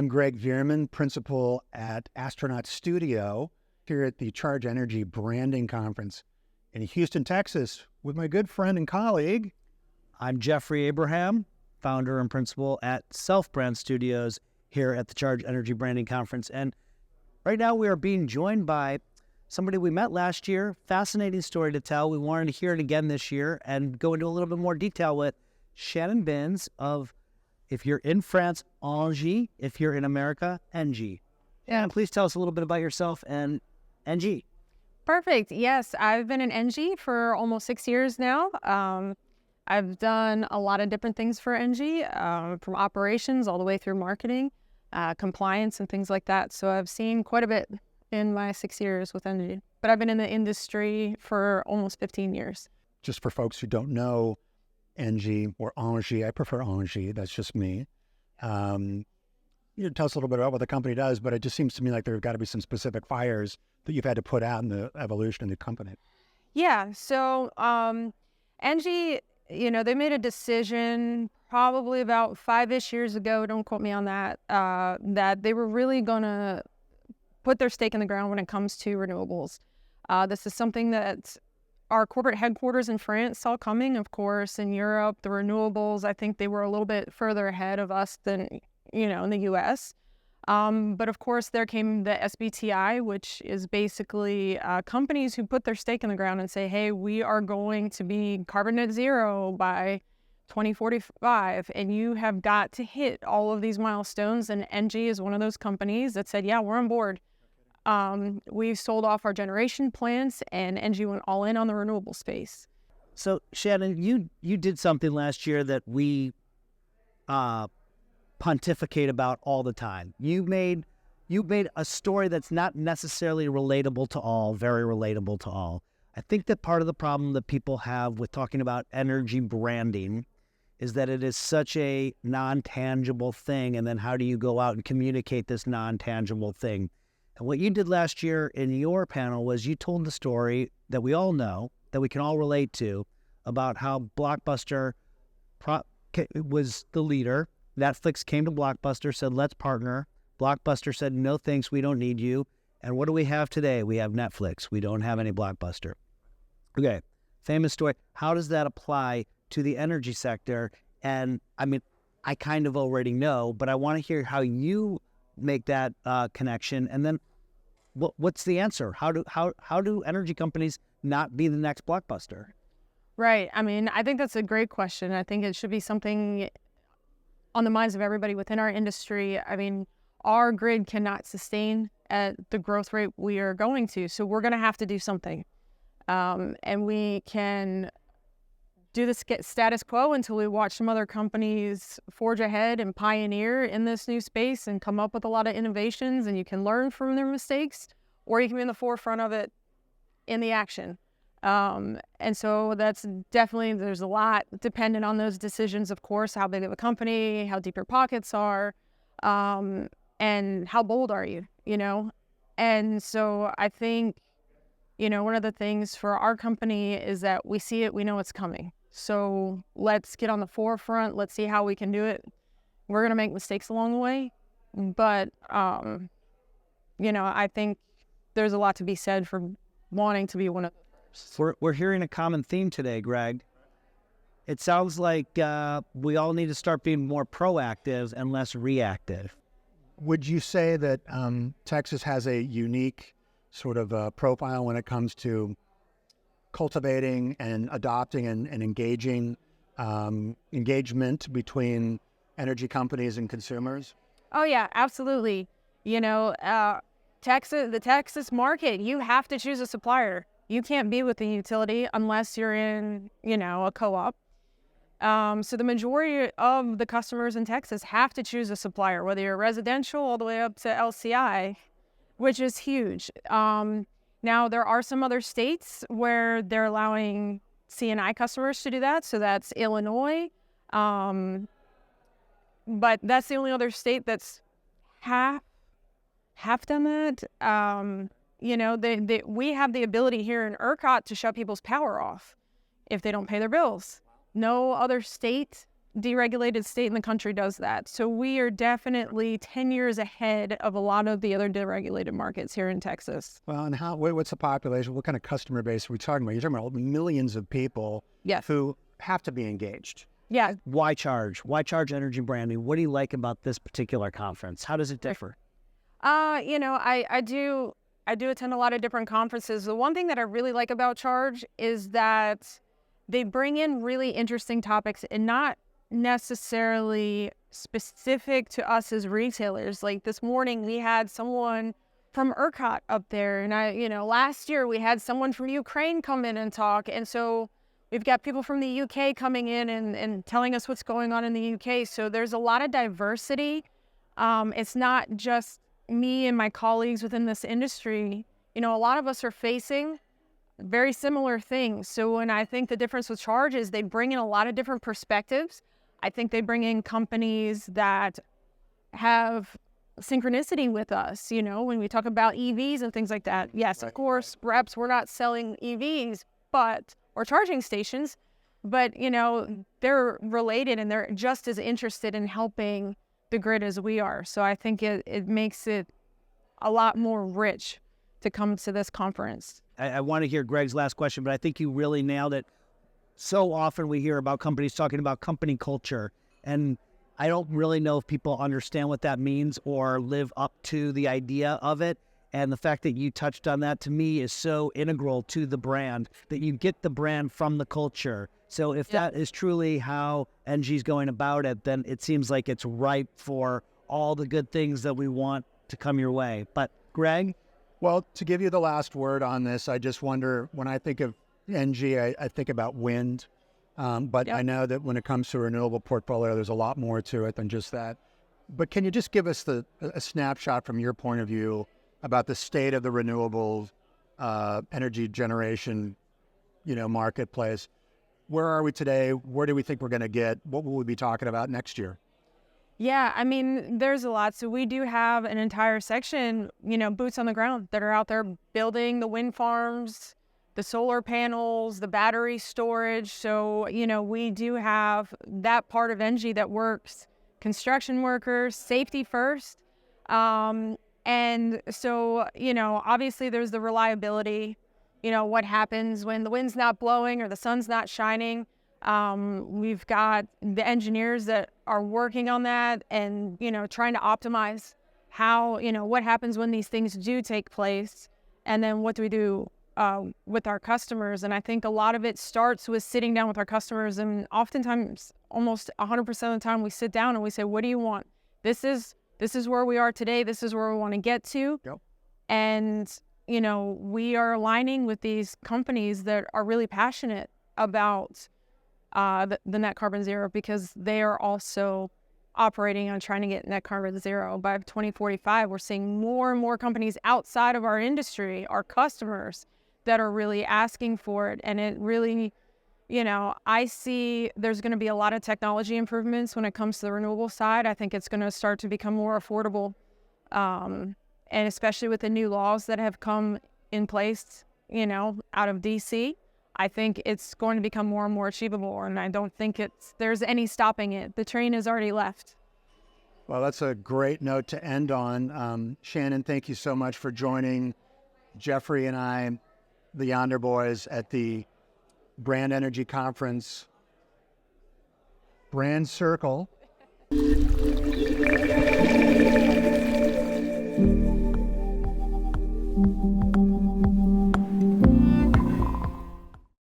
I'm Greg Veerman, principal at Astronaut Studio here at the Charge Energy Branding Conference in Houston, Texas, with my good friend and colleague. I'm Jeffrey Abraham, founder and principal at Self Brand Studios here at the Charge Energy Branding Conference. And right now we are being joined by somebody we met last year. Fascinating story to tell. We wanted to hear it again this year and go into a little bit more detail with Shannon Binns of, if you're in France, ENGIE. If you're in America, ENGIE. And please tell us a little bit about yourself and ENGIE. Perfect. Yes, I've been in ENGIE for almost 6 years now. I've done a lot of different things for ENGIE, from operations all the way through marketing, compliance, and things like that. So I've seen quite a bit in my 6 years with ENGIE. But I've been in the industry for almost 15 years. Just for folks who don't know ENGIE or ENGIE, I prefer ENGIE, that's just me. You tell us a little bit about what the company does, but it just seems to me like there have got to be some specific fires that you've had to put out in the evolution of the company. Yeah, so ENGIE, they made a decision probably about 5-ish years ago, don't quote me on that, that they were really going to put their stake in the ground when it comes to renewables. This is something that our corporate headquarters in France saw coming. Of course, in Europe, the renewables, I think they were a little bit further ahead of us than, in the U.S. But of course, there came the SBTI, which is basically companies who put their stake in the ground and say, hey, we are going to be carbon net zero by 2045, and you have got to hit all of these milestones. And ENGIE is one of those companies that said, yeah, we're on board. We sold off our generation plants, and ENGIE went all in on the renewable space. So, Shannon, you did something last year that we pontificate about all the time. You made a story that's not necessarily relatable to all, very relatable to all. I think that part of the problem that people have with talking about energy branding is that it is such a non-tangible thing, and then how do you go out and communicate this non-tangible thing? And what you did last year in your panel was you told the story that we all know, that we can all relate to, about how Blockbuster was the leader. Netflix came to Blockbuster, said, let's partner. Blockbuster said, no thanks, we don't need you. And what do we have today? We have Netflix. We don't have any Blockbuster. Okay, famous story. How does that apply to the energy sector? And I mean, I kind of already know, but I want to hear how you make that connection. And then what's the answer? How do energy companies not be the next Blockbuster? Right. I mean, I think that's a great question. I think it should be something on the minds of everybody within our industry. I mean, our grid cannot sustain at the growth rate we are going to, so we're going to have to do something. And we can do the status quo until we watch some other companies forge ahead and pioneer in this new space and come up with a lot of innovations, and you can learn from their mistakes, or you can be in the forefront of it in the action. And so that's definitely, there's a lot dependent on those decisions, of course, how big of a company, how deep your pockets are, and how bold are you, And so I think, one of the things for our company is that we see it, we know it's coming. So let's get on the forefront. Let's see how we can do it. We're going to make mistakes along the way. But, I think there's a lot to be said for wanting to be one of the first. We're hearing a common theme today, Greg. It sounds like we all need to start being more proactive and less reactive. Would you say that Texas has a unique sort of profile when it comes to cultivating and adopting and engaging engagement between energy companies and consumers? Oh, yeah, absolutely. The Texas market, you have to choose a supplier. You can't be with the utility unless you're in, a co-op. So the majority of the customers in Texas have to choose a supplier, whether you're residential all the way up to LCI, which is huge. Now, there are some other states where they're allowing C&I customers to do that. So that's Illinois. But that's the only other state that's half done that. We have the ability here in ERCOT to shut people's power off if they don't pay their bills. No other state deregulated state in the country does that. So we are definitely 10 years ahead of a lot of the other deregulated markets here in Texas. Well, and what's the population? What kind of customer base are we talking about? You're talking about millions of people Yes. who have to be engaged. Yeah. Why charge? Why charge energy branding? What do you like about this particular conference? How does it differ? I do attend a lot of different conferences. The one thing that I really like about Charge is that they bring in really interesting topics and not necessarily specific to us as retailers. Like this morning, we had someone from ERCOT up there. And last year we had someone from Ukraine come in and talk. And so we've got people from the UK coming in and telling us what's going on in the UK. So there's a lot of diversity. It's not just me and my colleagues within this industry. A lot of us are facing very similar things. So when I think the difference with Charge is they bring in a lot of different perspectives. I think they bring in companies that have synchronicity with us, when we talk about EVs and things like that. Yes, of course, reps, we're not selling EVs, or charging stations, but, they're related and they're just as interested in helping the grid as we are. So I think it makes it a lot more rich to come to this conference. I want to hear Greg's last question, but I think you really nailed it. So often we hear about companies talking about company culture, and I don't really know if people understand what that means or live up to the idea of it. And the fact that you touched on that, to me, is so integral to the brand, that you get the brand from the culture. So if that is truly how ENGIE's going about it, then it seems like it's ripe for all the good things that we want to come your way. But Greg? Well, to give you the last word on this, I just wonder, when I think of ENGIE, I think about wind. But I know that when it comes to a renewable portfolio, there's a lot more to it than just that. But can you just give us a snapshot from your point of view about the state of the renewable energy generation, marketplace? Where are we today? Where do we think we're going to get? What will we be talking about next year? Yeah, there's a lot. So we do have an entire section, boots on the ground that are out there building the wind farms, the solar panels, the battery storage. So, we do have that part of ENGIE that works construction workers, safety first. And so, obviously there's the reliability, what happens when the wind's not blowing or the sun's not shining. We've got the engineers that are working on that and, trying to optimize how, what happens when these things do take place. And then what do we do with our customers? And I think a lot of it starts with sitting down with our customers. And oftentimes, almost 100% of the time, we sit down and we say, what do you want? This is where we are today. This is where we want to get to. Yep. And, we are aligning with these companies that are really passionate about the net carbon zero, because they are also operating on trying to get net carbon zero by 2045. We're seeing more and more companies outside of our industry, our customers, that are really asking for it. And it really, I see there's going to be a lot of technology improvements when it comes to the renewable side. I think it's going to start to become more affordable. And especially with the new laws that have come in place, out of DC, I think it's going to become more and more achievable. And I don't think there's any stopping it. The train has already left. Well, that's a great note to end on. Shannon, thank you so much for joining Jeffrey and I, the Yonder Boys, at the Brand Energy Conference, Brand Circle.